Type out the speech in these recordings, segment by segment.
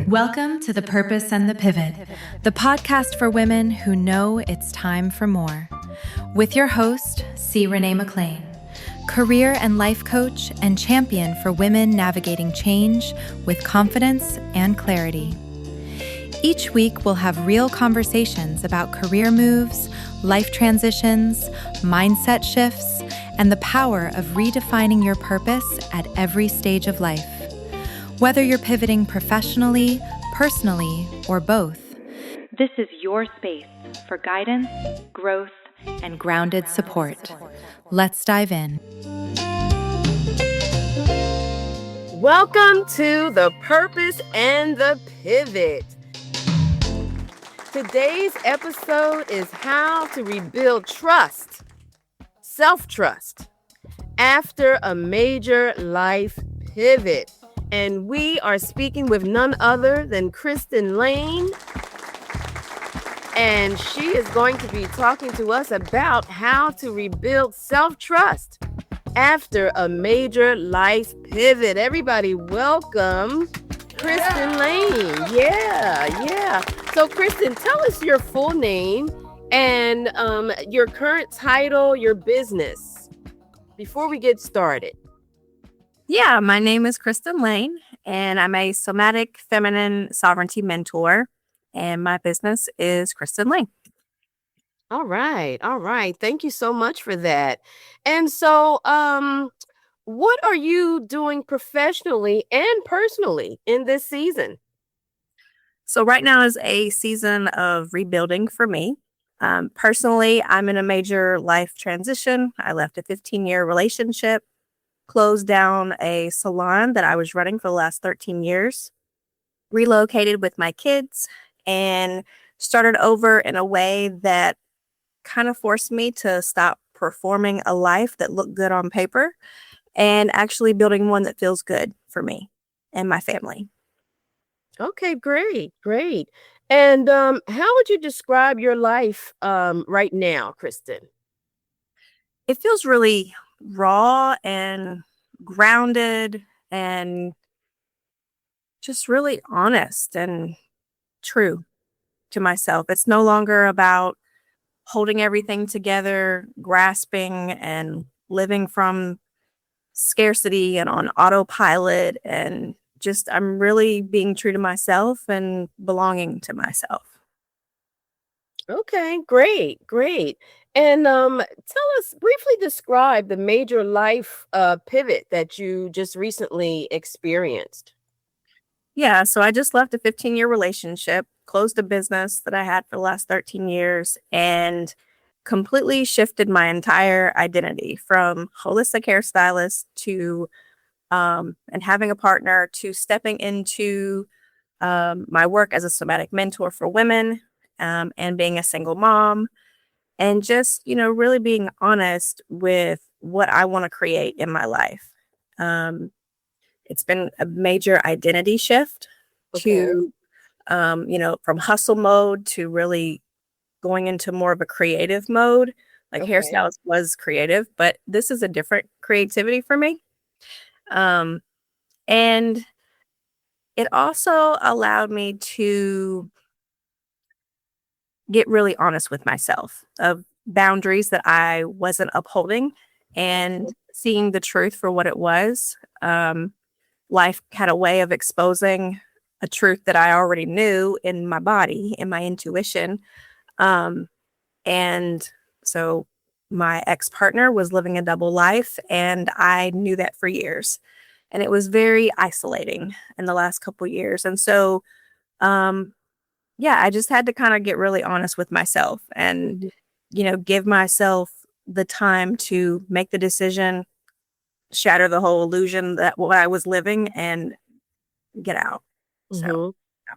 Welcome to The Purpose and the Pivot, the podcast for women who know it's time for more. With your host, C. Renee McLain, career and life coach and champion for women navigating change with confidence and clarity. Each week, we'll have real conversations about career moves, life transitions, mindset shifts, and the power of redefining your purpose at every stage of life. Whether you're pivoting professionally, personally, or both, this is your space for guidance, growth, and grounded support. Let's dive in. Welcome to The Purpose and the Pivot. Today's episode is how to rebuild trust, self-trust, after a major life pivot. And we are speaking with none other than Kristen Lane. And she is going to be talking to us about how to rebuild self-trust after a major life pivot. Everybody, welcome Kristen Lane. Yeah. So Kristen, tell us your full name and your current title, your business, before we get started. Yeah, my name is Kristen Lane, and I'm a somatic feminine sovereignty mentor, and my business is Kristen Lane. All right. Thank you so much for that. And so, what are you doing professionally and personally in this season? So right now is a season of rebuilding for me. Personally, I'm in a major life transition. I left a 15-year relationship, closed down a salon that I was running for the last 13 years, relocated with my kids, and started over in a way that kind of forced me to stop performing a life that looked good on paper and actually building one that feels good for me and my family. Okay, great. And how would you describe your life right now, Kristen? It feels really raw and grounded and just really honest and true to myself. It's no longer about holding everything together, grasping and living from scarcity and on autopilot, and just I'm really being true to myself and belonging to myself. Okay, great. And tell us, briefly describe the major life pivot that you just recently experienced. Yeah, so I just left a 15-year relationship, closed a business that I had for the last 13 years, and completely shifted my entire identity from holistic hairstylist to and having a partner to stepping into my work as a somatic mentor for women, and being a single mom, and just, really being honest with what I want to create in my life. It's been a major identity shift Okay. to, from hustle mode to really going into more of a creative mode. Like Okay. hairstyles was creative, but this is a different creativity for me. Um, and it also allowed me to get really honest with myself of boundaries that I wasn't upholding and seeing the truth for what it was. Life had a way of exposing a truth that I already knew in my body, in my intuition. And so my ex-partner was living a double life, and I knew that for years. And it was very isolating in the last couple of years. And so, I just had to kind of get really honest with myself and, give myself the time to make the decision, shatter the whole illusion that what I was living, and get out. So, yeah.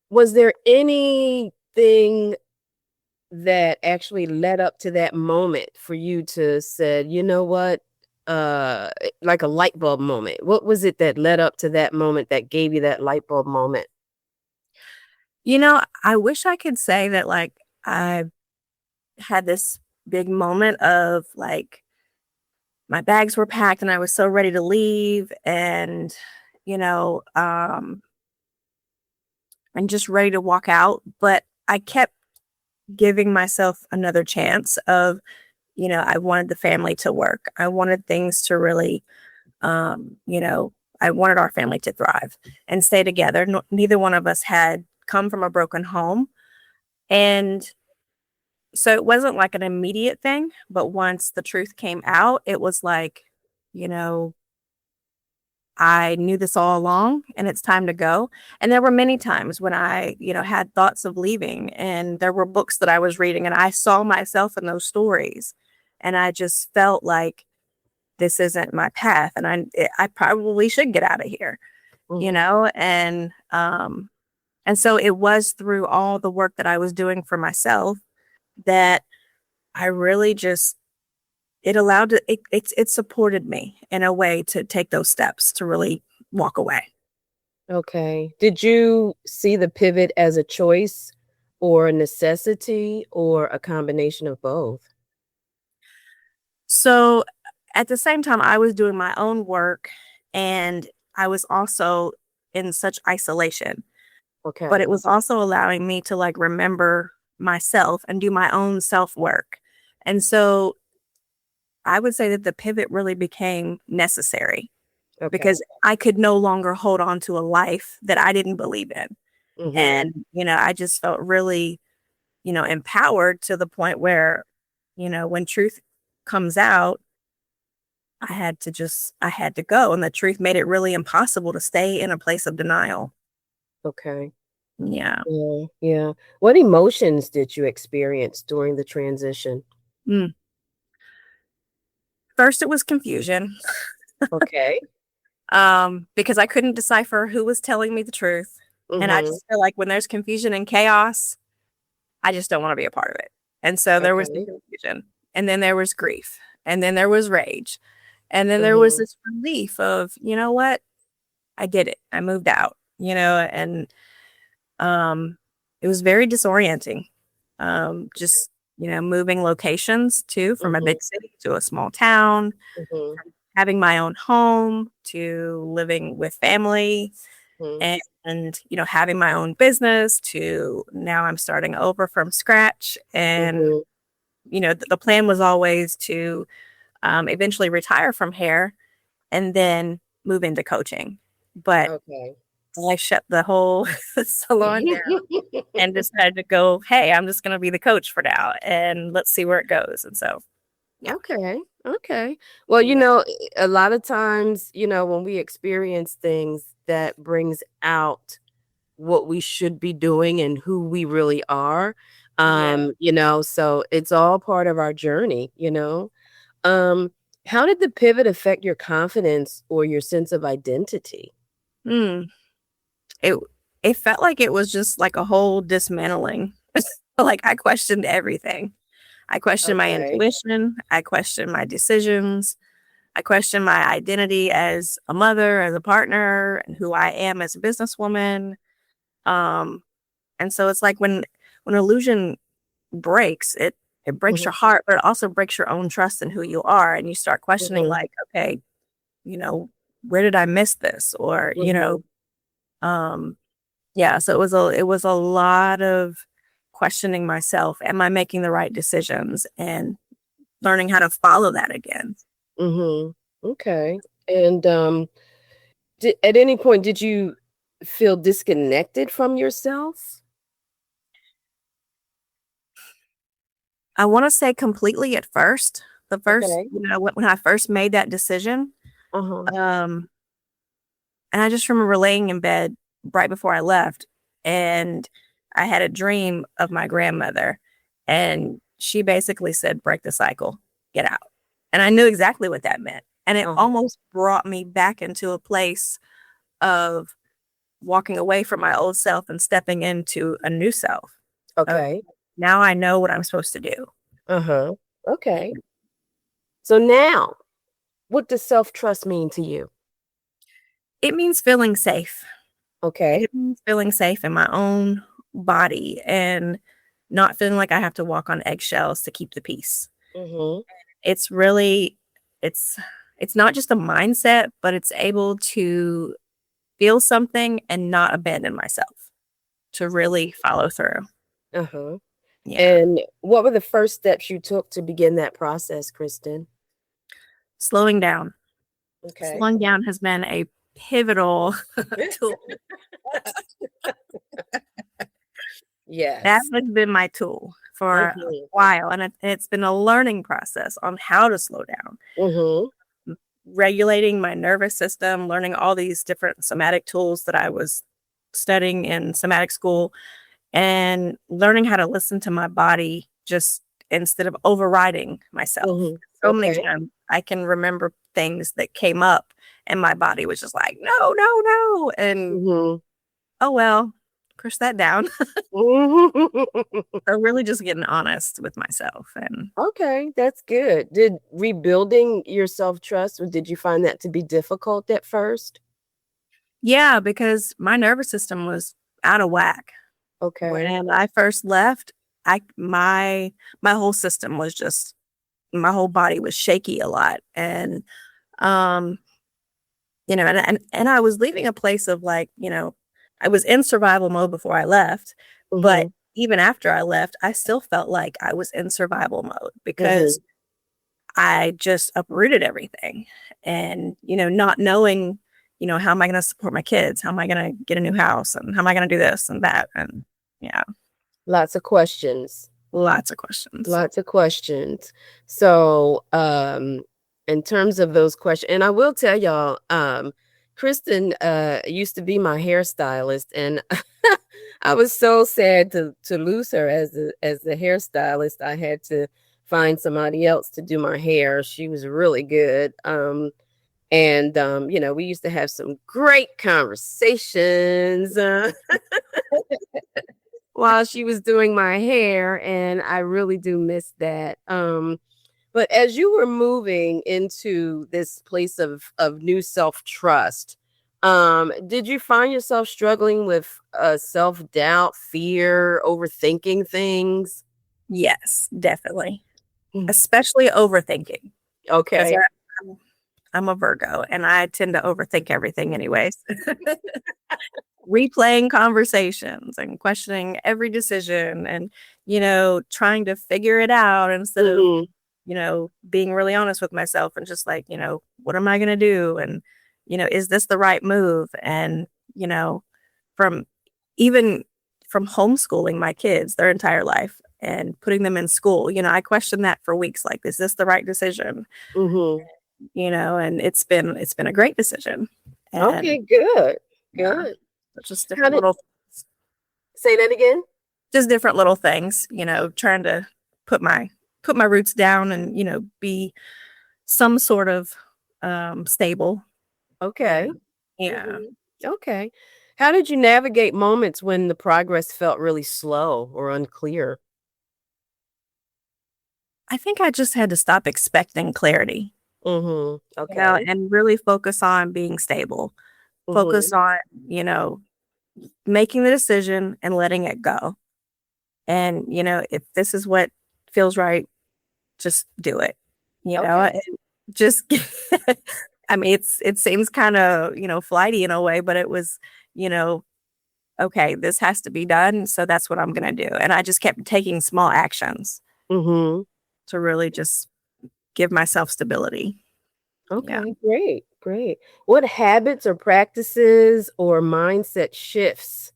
Was there anything that actually led up to that moment for you to said, you know what, like a light bulb moment? What was it that led up to that moment that gave you that light bulb moment? I wish I could say that like I had this big moment of like my bags were packed and I was so ready to leave, and you know and just ready to walk out. But I kept giving myself another chance of, I wanted the family to work. I wanted things to really, I wanted our family to thrive and stay together. Neither one of us had come from a broken home. And so it wasn't like an immediate thing, but once the truth came out, it was like, you know, I knew this all along and it's time to go. And there were many times when I, had thoughts of leaving, and there were books that I was reading and I saw myself in those stories. And I just felt like this isn't my path, and I probably should get out of here, and so it was through all the work that I was doing for myself that I really just it supported me in a way to take those steps to really walk away. Okay. Did you see the pivot as a choice or a necessity or a combination of both? So at the same time, I was doing my own work, and I was also in such isolation, but Okay. it was also allowing me to like remember myself and do my own self work. And so I would say that the pivot really became necessary Okay. because I could no longer hold on to a life that I didn't believe in. Mhm. And, I just felt really, empowered to the point where, when truth comes out, I had to go. And the truth made it really impossible to stay in a place of denial. Okay. Yeah. Yeah. Yeah. What emotions did you experience during the transition? Mm. First, it was confusion, Okay. because I couldn't decipher who was telling me the truth. And I Mhm. just feel like when there's confusion and chaos, I just don't want to be a part of it. And so there was the Okay. confusion, and then there was grief, and then there was rage, and then there was Mhm. this relief of, you know what? I did it. I moved out, and um it was very disorienting. Just, moving locations too, from a Mhm. big city to a small town, Mhm. from having my own home to living with family, Mhm. and having my own business to now I'm starting over from scratch. And Mhm. the plan was always to eventually retire from hair and then move into coaching, but Okay. I shut the whole salon down and decided to go, hey, I'm just going to be the coach for now, and let's see where it goes. And so yeah. Okay. Okay. Well, Yeah. a lot of times, when we experience things, that brings out what we should be doing and who we really are. Yeah. So it's all part of our journey. Um, how did the pivot affect your confidence or your sense of identity? Mm. It it felt like it was just like a whole dismantling. Like I questioned everything. I questioned my Okay. intuition. I questioned my decisions. I questioned my identity as a mother, as a partner, and who I am as a businesswoman. Um, and so it's like when illusion breaks, it breaks Mhm. your heart, but it also breaks your own trust in who you are, and you start questioning, Mhm. like, okay, you know, where did I miss this? Or, Mhm. um, yeah. So it was a lot of questioning myself. Am I making the right decisions? And learning how to follow that again. Mhm. Okay. And at any point did you feel disconnected from yourself? I want to say completely at first. The first, Okay. when I first made that decision, Uh-huh. um, and I just remember laying in bed right before I left, and I had a dream of my grandmother, and she basically said, "Break the cycle, get out." And I knew exactly what that meant. And it Uh-huh. almost brought me back into a place of walking away from my old self and stepping into a new self. Of Okay. now I know what I'm supposed to do. Uh-huh. Okay. So now, what does self-trust mean to you? It means feeling safe. Okay. It means feeling safe in my own body and not feeling like I have to walk on eggshells to keep the peace. Mhm. It's really it's it's not just a mindset, but it's able to feel something and not abandon myself. to really follow through. Uh-huh. Yeah. And what were the first steps you took to begin that process, Kristen? Slowing down. Okay. Slowing down has been a pivotal tool. That Yes. has been my tool for a Mhm. while, and it's been a learning process on how to slow down. Mhm. Regulating my nervous system, learning all these different somatic tools that I was studying in somatic school, and learning how to listen to my body just instead of overriding myself. Mhm. So many Okay. times I can remember things that came up and my body was just like, no, no, no. And Mhm. oh, well, push that down. Mhm. So really just getting honest with myself. And Okay, that's good. Did rebuilding your self-trust, or did you find that to be difficult at first? yeah, because my nervous system was out of whack. Okay. When I first left, my whole system was just my whole body was shaky a lot. And um and I was leaving a place of like, I was in survival mode before I left, but Mhm. even after I left, I still felt like I was in survival mode because Mhm. I just uprooted everything and, not knowing, how am I going to support my kids? How am I going to get a new house? And how am I going to do this and that? And yeah, Lots of questions. lots of questions. Lots of questions. So, in terms of those questions, and I will tell y'all, Kristen used to be my hairstylist, and I was so sad to lose her as the hairstylist. I had to find somebody else to do my hair. She was really good. And we used to have some great conversations. While she was doing my hair, and I really do miss that. But as you were moving into this place of new self-trust, did you find yourself struggling with self-doubt, fear, overthinking things? Yes, definitely. Mm. Especially overthinking because Okay. I'm a Virgo and I tend to overthink everything anyways. Replaying conversations and questioning every decision and, trying to figure it out instead of, Mhm. being really honest with myself and just like, what am I going to do? And, is this the right move? And, from even from homeschooling my kids their entire life and putting them in school, I questioned that for weeks. Like, is this the right decision? Mhm. And it's been a great decision. Okay, And good. yeah, Good. it's How did say that again? just different little things, trying to put my put my roots down and, be some sort of stable. Okay. And yeah. Mhm. Okay. How did you navigate moments when the progress felt really slow or unclear? I think I just had to stop expecting clarity, Mhm. Okay. and really focus on being stable. Focus Mhm. on, making the decision and letting it go. And, if this is what feels right, just do it. Okay. And just I mean, it seems kind of, flighty in a way, but it was, you know, okay, this has to be done, so that's what I'm gonna do. And I just kept taking small actions Mhm. to really just give myself stability. Yeah. Okay, great. Great. What habits or practices or mindset shifts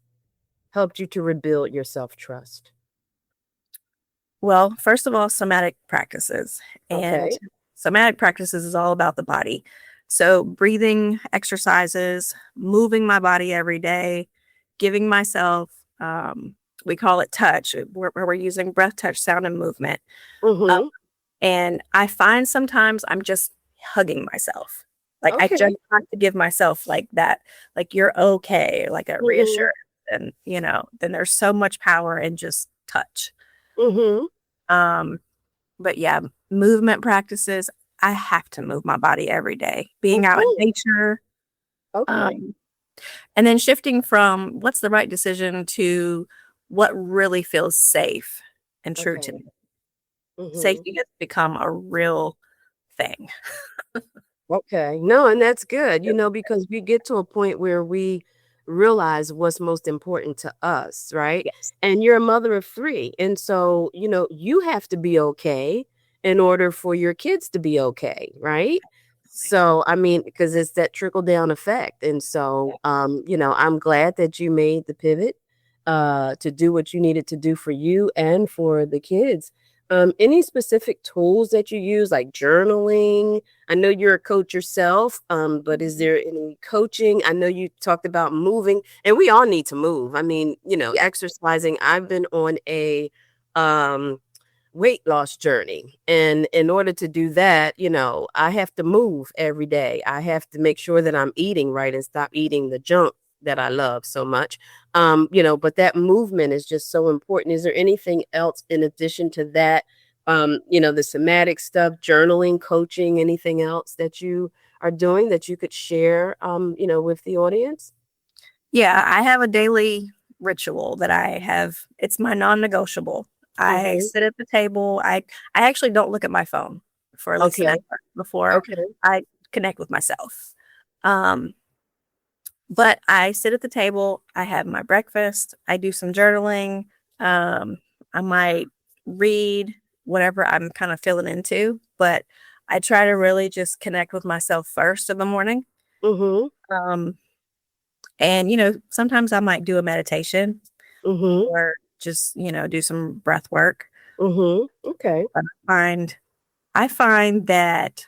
helped you to rebuild your self-trust? Well, first of all, somatic practices. And Okay. somatic practices is all about the body. So, breathing exercises, moving my body every day, giving myself, we call it touch, where we're using breath, touch, sound, and movement. Uh, Mhm. and I find sometimes I'm just hugging myself. Like, I Okay. just have to give myself like that, like, you're okay, like a Mhm. reassurance. And, then there's so much power in just touch. Mhm. Um, but yeah, movement practices, I have to move my body every day. Being out in Mhm. nature, Okay. um, and then shifting from what's the right decision to what really feels safe and true to Okay. me. Mhm. Safety has become a real thing. Okay. No, and that's good, because we get to a point where we realize what's most important to us, right? Yes. And you're a mother of three. And so, you have to be okay in order for your kids to be okay, right? So, I mean, because it's that trickle down effect. And so, I'm glad that you made the pivot to do what you needed to do for you and for the kids. Any specific tools that you use, like journaling? I know you're a coach yourself, but is there any coaching? I know you talked about moving, and we all need to move. I mean, Yeah. exercising. I've been on a um, weight loss journey. And in order to do that, I have to move every day. I have to make sure that I'm eating right and stop eating the junk that I love so much. But that movement is just so important. Is there anything else in addition to that? The somatic stuff, journaling, coaching, anything else that you are doing that you could share, with the audience? Yeah, I have a daily ritual that I have. It's my non-negotiable. I Mm-hmm. sit at the table. I actually don't look at my phone for at least an Okay. hour before Okay. I connect with myself. Um, but I sit at the table. I have my breakfast. I do some journaling. Um, I might read whatever I'm kind of feeling into, but I try to really just connect with myself first in the morning. Mm-hmm. Um, and sometimes I might do a meditation Mm-hmm. or just, do some breath work. Mm-hmm. Okay. But I find that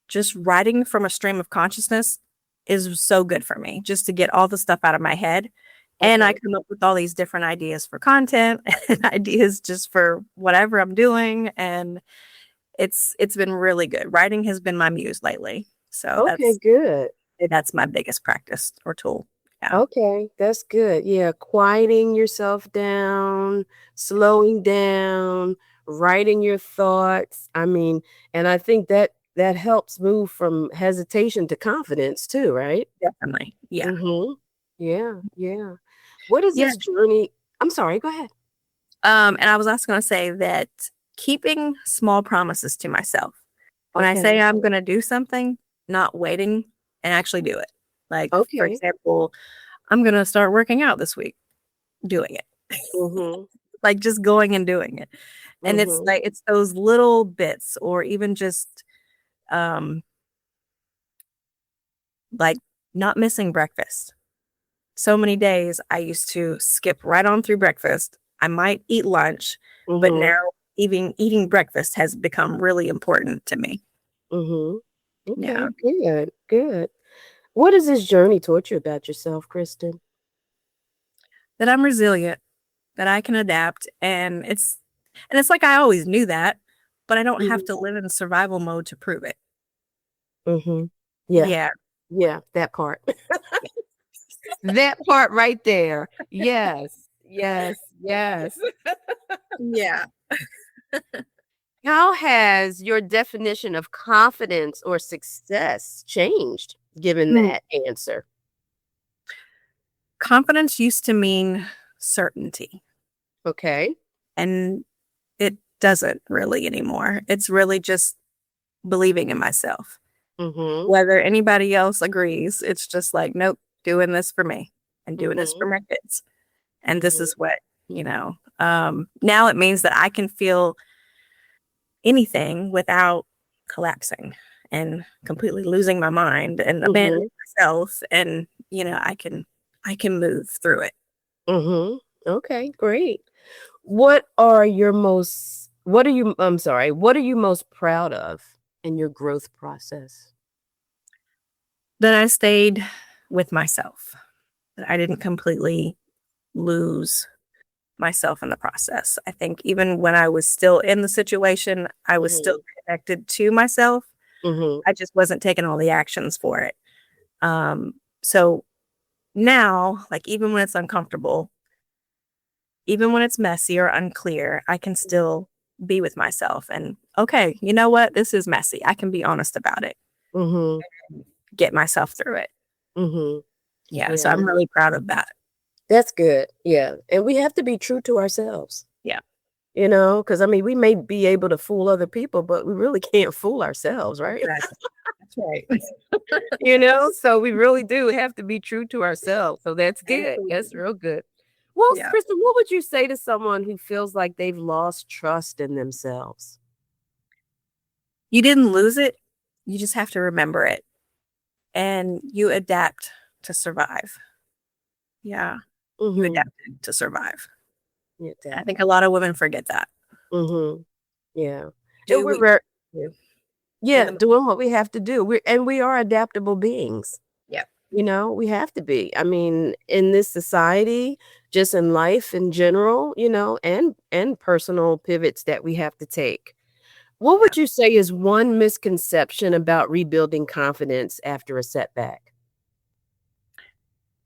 just writing from a stream of consciousness is so good for me, just to get all the stuff out of my head. And I Okay. come up with all these different ideas for content and ideas just for whatever I'm doing. And it's been really good. Writing has been my muse lately. So Okay, good. that's my biggest practice or tool. Yeah. Okay, that's good. Yeah, quieting yourself down, slowing down, writing your thoughts. I mean, and I think that helps move from hesitation to confidence too, right? Definitely. Yeah. Mm-hmm. Yeah, yeah. What is Yeah. this journey? I'm sorry, go ahead. And I was also going to say that keeping small promises to myself. When I say Okay. I'm going to do something, not waiting and actually do it. Like, for Okay. example, I'm going to start working out this week, doing it. Mm-hmm. Like just going and doing it. And it's Mm-hmm. like it's those little bits or even just um like not missing breakfast. So many days I used to skip right on through breakfast. I might eat lunch, but Mm-hmm. now even eating breakfast has become really important to me. Mm-hmm. Yeah. Okay, good, good. What has this journey taught you about yourself, Kristen? That I'm resilient, that I can adapt and it's like I always knew that, but I don't have to live in survival mode to prove it. Mm-hmm. Yeah, Yeah. yeah, that part. That part right there. Yes, yes, yes. Yeah. How has your definition of confidence or success changed given Mm. that answer? Confidence used to mean certainty, Okay. and it doesn't really anymore. It's really just believing in myself. Mm-hmm. Whether anybody else agrees, it's just like, nope, doing this for me and doing this for Mm-hmm. my kids. And this Mm-hmm. is what, now it means that I can feel anything without collapsing and completely losing my mind and abandoning Mm-hmm. myself. And, I can move through it. Mm-hmm. Okay, great. What are you most proud of in your growth process? That I stayed with myself, that I didn't completely lose myself in the process. I think even when I was still in the situation, I was still Mm-hmm. connected to myself. Mm-hmm. I just wasn't taking all the actions for it. So now, like even when it's uncomfortable, even when it's messy or unclear, I can still be with myself and okay, you know what? This is messy. I can be honest about it, Mm-hmm. get myself through it. Mm-hmm. Yeah. So Yeah. I'm really proud of that. That's good. Yeah. And we have to be true to ourselves. Yeah. Because I mean, we may be able to fool other people, but we really can't fool ourselves, right? Exactly. That's right. So we really do have to be true to ourselves. So that's good. That's Absolutely. real good. Well, Yeah. Kristen, what would you say to someone who feels like they've lost trust in themselves? You didn't lose it. You just have to remember it. And you adapt to survive. Yeah. You Mm-hmm. adapted to survive. Yeah. I think a lot of women forget that. Mm-hmm. Yeah. And Do we're what very, you do in yeah, the doing what we have to do. We are adaptable beings. yeah. We have to be. I mean, in this society, just in life in general, and personal pivots that we have to take. What Yeah. would you say is one misconception about rebuilding confidence after a setback?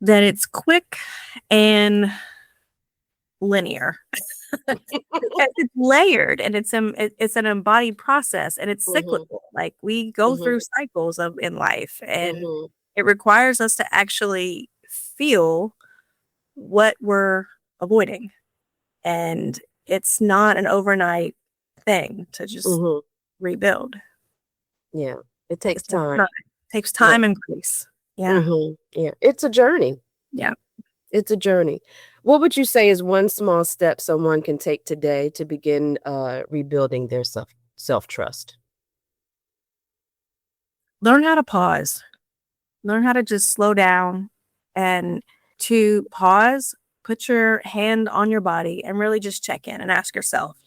That it's quick and linear. It's layered and it's an embodied process and it's Mhm, cyclical. Like we go mhm, through cycles of in life and mhm, it requires us to actually feel what we're avoiding. And it's not an overnight thing to just mhm. rebuild. Yeah, it It takes takes time. time. It takes Yeah, time and grace. Yeah. yeah. It's a journey. Yeah. It's a journey. What would you say is one small step someone can take today to begin rebuilding their self trust? Learn how to pause. Learn how to just slow down and to pause, put your hand on your body and really just check in and ask yourself,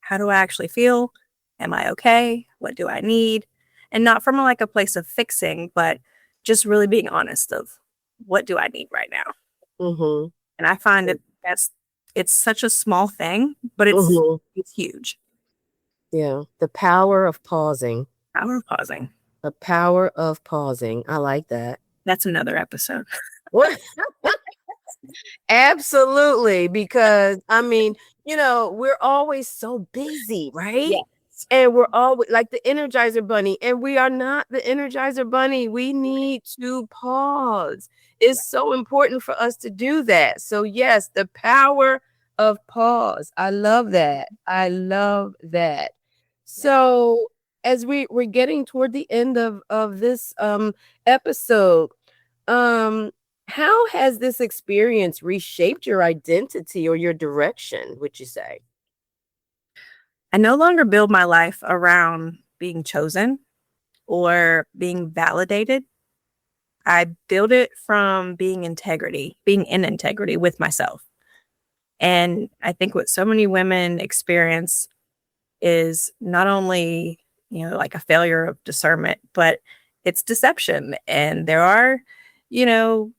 how do I actually feel? Am I okay? What do I need? And not from like a place of fixing, but just really being honest of what do I need right now? Mm-hmm. And I find that it's such a small thing, but it's Mm-hmm. it's huge. Yeah, the power of pausing. Power of pausing. The power of pausing. I like that. That's another episode. Absolutely, because I mean, we're always so busy, right? Yes. And we're always like the Energizer Bunny, and we are not the Energizer Bunny. We need to pause. It's so important for us to do that. So, yes, the power of pause. I love that. I love that. Yeah. So, as we're getting toward the end of this episode, um, how has this experience reshaped your identity or your direction, would you say? I no longer build my life around being chosen or being validated. I build it from being in integrity with myself. And I think what so many women experience is not only, like a failure of discernment, but it's deception. And there are, you know,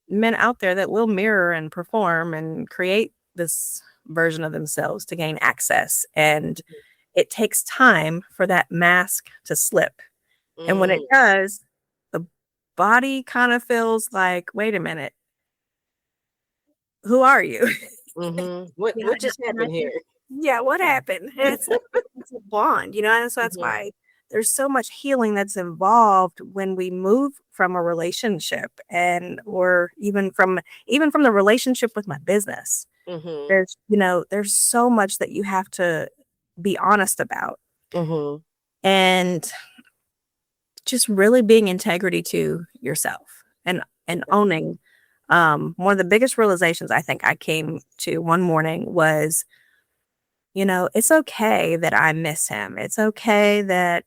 men out there that will mirror and perform and create this version of themselves to gain access. And it takes time for that mask to slip. And when it Mm, does, the body kind of feels like, wait a minute, who are you? mhm. What Yeah, what just and I happened here? think, yeah, what happened? And it's like it's a bond, and so that's Mhm, why there's so much healing that's involved when we move from a relationship and or even from the relationship with my business. mhm, There's so much that you have to be honest about mhm. and just really being integrity to yourself and owning one of the biggest realizations I think I came to one morning was it's okay that I miss him. It's okay that,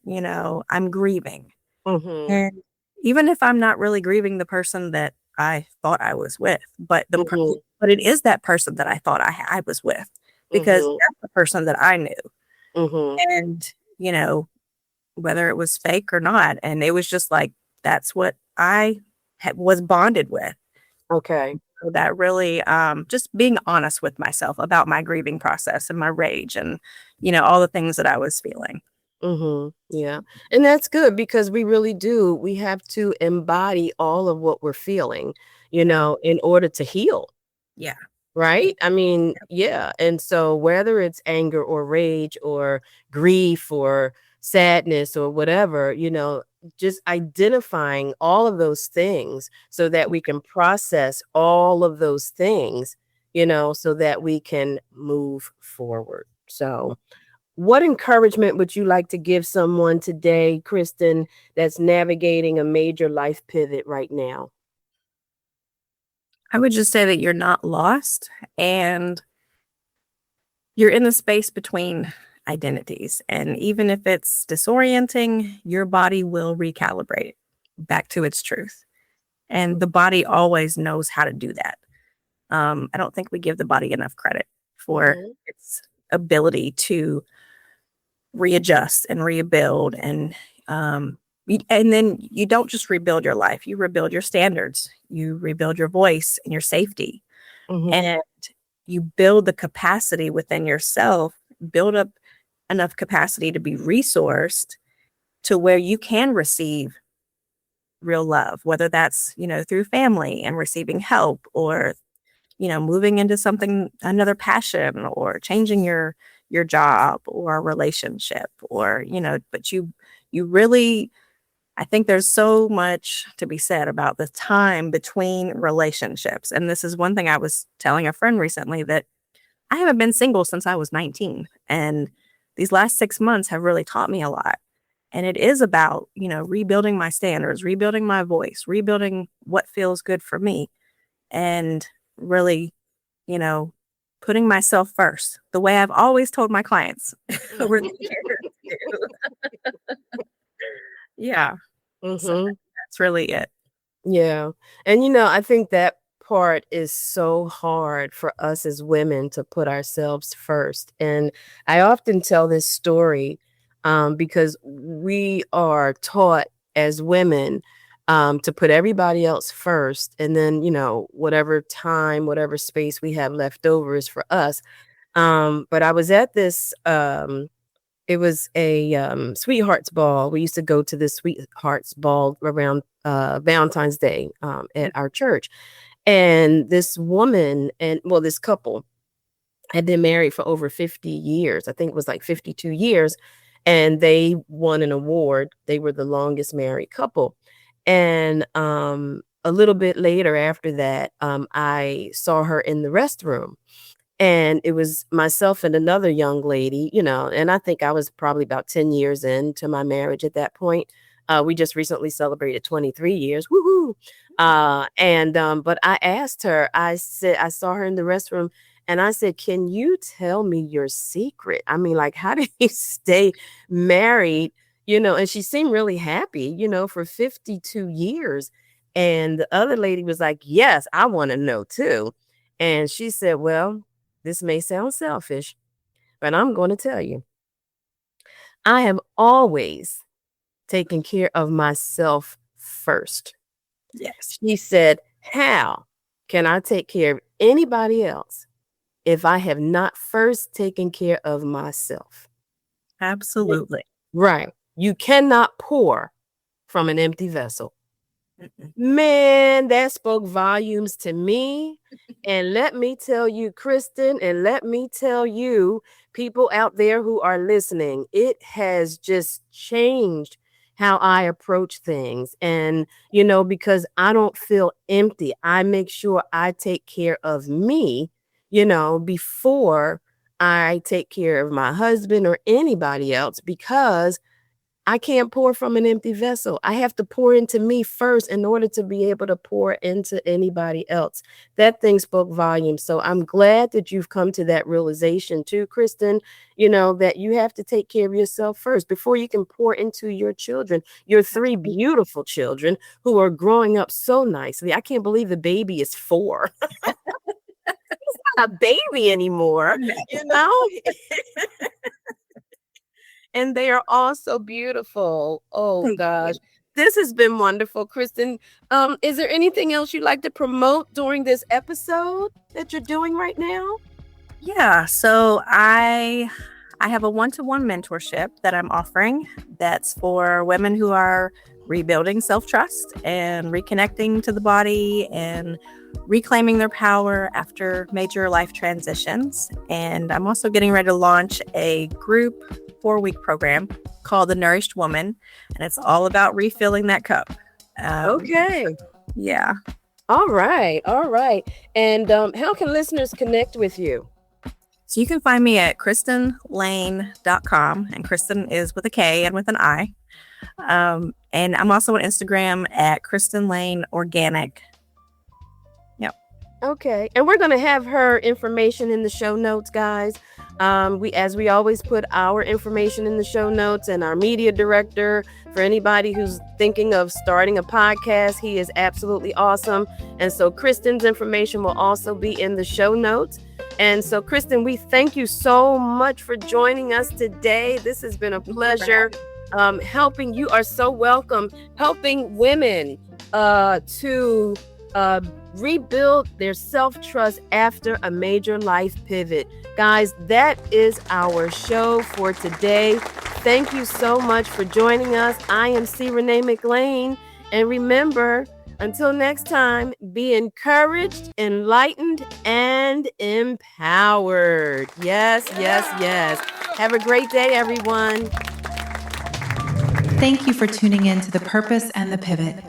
I'm grieving. Mhm, And even if I'm not really grieving the person that I thought I was with, mhm, but it is that person that I thought I was with because mhm, that's the person that I knew. mhm. And, whether it was fake or not. And it was just like, that's what I was bonded with. Okay. So that really, just being honest with myself about my grieving process and my rage and, all the things that I was feeling. Mhm. Yeah. And that's good because we really do. We have to embody all of what we're feeling, Yeah. in order to heal. Yeah. Right? I mean, yeah, and so whether it's anger or rage or grief or sadness or whatever, just identifying all of those things so that we can process all of those things, so that we can move forward. So, what encouragement would you like to give someone today, Kristen, that's navigating a major life pivot right now? I would just say that you're not lost and you're in the space between identities. And even if it's disorienting, your body will recalibrate back to its truth. And the body always knows how to do that. I don't think we give the body enough credit for Mhm. its ability to readjust and rebuild. And then you don't just rebuild your life, you rebuild your standards, you rebuild your voice and your safety. Mhm. And you build the capacity within yourself, build up enough capacity to be resourced to where you can receive real love, whether that's, through family and receiving help, or, moving into something, another passion, or changing your job or a relationship, or, but you really, I think there's so much to be said about the time between relationships. And this is one thing I was telling a friend recently, that I haven't been single since I was 19. And these last 6 months have really taught me a lot. And it is about, rebuilding my standards, rebuilding my voice, rebuilding what feels good for me, and really, you know, putting myself first, the way I've always told my clients over the years. Yeah. So Mhm. that's really it. Yeah. And I think that part is so hard for us as women to put ourselves first. And I often tell this story because we are taught as women to put everybody else first. And then, whatever time, whatever space we have left over is for us. But I was at this it was a, sweethearts ball. We used to go to this sweethearts ball around, Valentine's Day, at our church, and this woman this couple had been married for over 50 years. I think it was like 52 years, and they won an award. They were the longest married couple, and, a little bit later after that, I saw her in the restroom, and it was myself and another young lady, and I think I was probably about 10 years into my marriage at that point. We just recently celebrated 23 years. Woohoo. But I asked her, I said, I saw her in the restroom and I said, "Can you tell me your secret? I mean, like, how did you stay married?" And she seemed really happy, for 52 years. And the other lady was like, "Yes, I want to know too." And she said, "Well, this may sound selfish, but I'm going to tell you, I have always taken care of myself first." Yes, She said, "How can I take care of anybody else if I have not first taken care of myself?" absolutely. Right. You cannot pour from an empty vessel. Mm-mm. Man, that spoke volumes to me. And let me tell you, Kristen, and let me tell you, people out there who are listening, it has just changed how I approach things. And, because I don't feel empty, I make sure I take care of me, before I take care of my husband or anybody else, because I can't pour from an empty vessel. I have to pour into me first in order to be able to pour into anybody else. That thing spoke volumes. So I'm glad that you've come to that realization too, Kristen, that you have to take care of yourself first before you can pour into your children, your three beautiful children who are growing up so nicely. I can't believe the baby is 4. He's not a baby anymore, you know? And they are all so beautiful. Oh Thank gosh. you. This has been wonderful, Kristen. Is there anything else you'd like to promote during this episode that you're doing right now? Yeah, so I have a one-to-one mentorship that I'm offering that's for women who are rebuilding self-trust and reconnecting to the body and reclaiming their power after major life transitions. And I'm also getting ready to launch a group 4-week program called The Nourished Woman, and it's all about refilling that cup. Okay. Yeah. All right. All right. And how can listeners connect with you? So you can find me at kristenlane.com, and Kristen is with a K and with an I. And I'm also on Instagram at Kristen Lane Organic. Yep. Okay. And we're going to have her information in the show notes, guys. As we always put our information in the show notes, and our media director, for anybody who's thinking of starting a podcast, he is absolutely awesome. And so Kristen's information will also be in the show notes. And so, Kristen, we thank you so much for joining us today. This has been a pleasure. Helping, you are so welcome, helping women to rebuild their self-trust after a major life pivot. Guys, that is our show for today. Thank you so much for joining us. I am C. Renee McLain. And remember, until next time, be encouraged, enlightened, and empowered. Yes, yes, yes. Have a great day, everyone. Thank you for tuning in to The Purpose and the Pivot.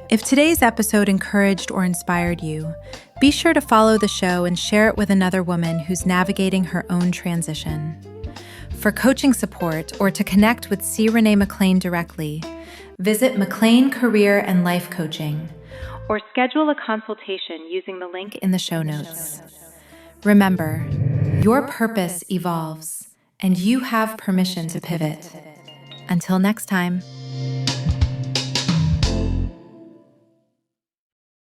If today's episode encouraged or inspired you, be sure to follow the show and share it with another woman who's navigating her own transition. For coaching support or to connect with C. Renee McLain directly, visit McLain Career and Life Coaching or schedule a consultation using the link in the show notes. Remember, your purpose evolves and you have permission to pivot. Until next time.